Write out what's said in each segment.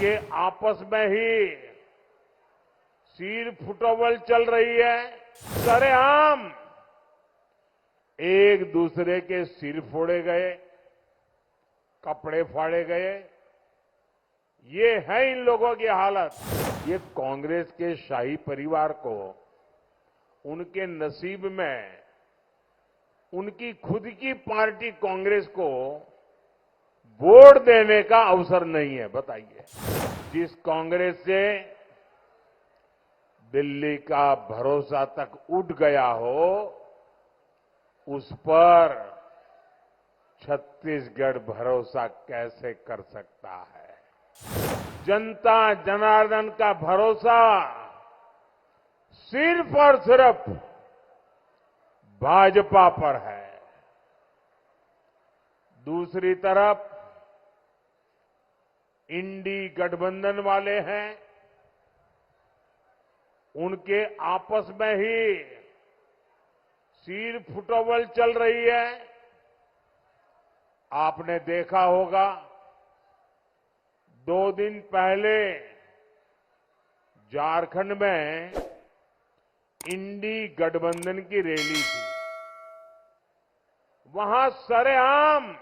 उनके आपस में ही सिर फुटोवल चल रही है। सरेआम एक दूसरे के सिर फोड़े गए, कपड़े फाड़े गए। ये है इन लोगों की हालत। ये कांग्रेस के शाही परिवार को उनके नसीब में उनकी खुद की पार्टी कांग्रेस को वोट देने का अवसर नहीं है। बताइए, जिस कांग्रेस से दिल्ली का भरोसा तक उठ गया हो, उस पर छत्तीसगढ़ भरोसा कैसे कर सकता है। जनता जनार्दन का भरोसा सिर्फ और सिर्फ भाजपा पर है। दूसरी तरफ इंडी गठबंधन वाले हैं, उनके आपस में ही सिर फुटोवल चल रही है। आपने देखा होगा, 2 दिन पहले झारखंड में इंडी गठबंधन की रैली थी। वहां सरेआम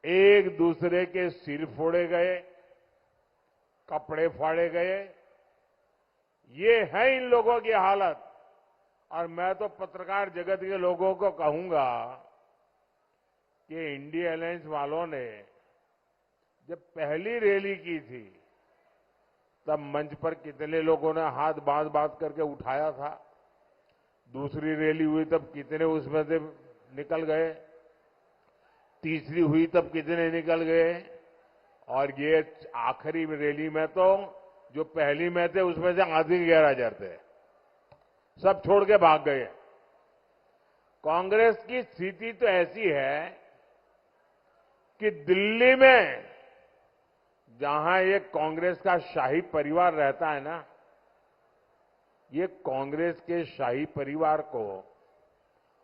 एक दूसरे के सिर फोड़े गए, कपड़े फाड़े गए। ये है इन लोगों की हालत। और मैं तो पत्रकार जगत के लोगों को कहूंगा कि इंडिया अलायंस वालों ने जब पहली रैली की थी, तब मंच पर कितने लोगों ने हाथ बांध करके उठाया था। दूसरी रैली हुई तब कितने उसमें से निकल गए। तीसरी हुई तब कितने निकल गए। और ये आखिरी रैली में तो जो पहली में थे उसमें से आधी गैरहाजिर थे, सब छोड़ के भाग गए। कांग्रेस की स्थिति तो ऐसी है कि दिल्ली में जहां ये कांग्रेस का शाही परिवार रहता है ना, ये कांग्रेस के शाही परिवार को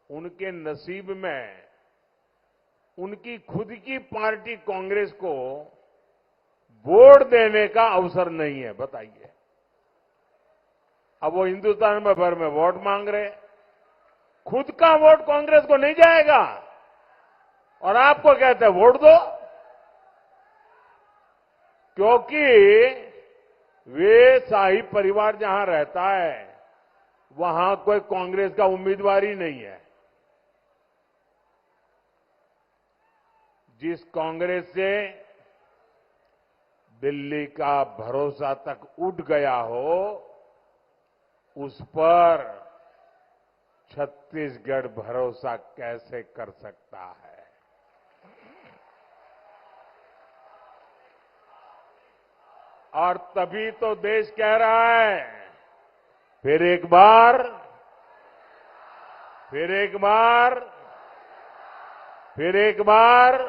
उनके नसीब में उनकी खुद की पार्टी कांग्रेस को वोट देने का अवसर नहीं है। बताइए, अब वो हिंदुस्तान में भर में वोट मांग रहे, खुद का वोट कांग्रेस को नहीं जाएगा और आपको कहते हैं वोट दो, क्योंकि वे शाही परिवार जहां रहता है वहां कोई कांग्रेस का उम्मीदवार ही नहीं है। जिस कांग्रेस से दिल्ली का भरोसा तक उठ गया हो, उस पर छत्तीसगढ़ भरोसा कैसे कर सकता है। और तभी तो देश कह रहा है, फिर एक बार, फिर एक बार, फिर एक बार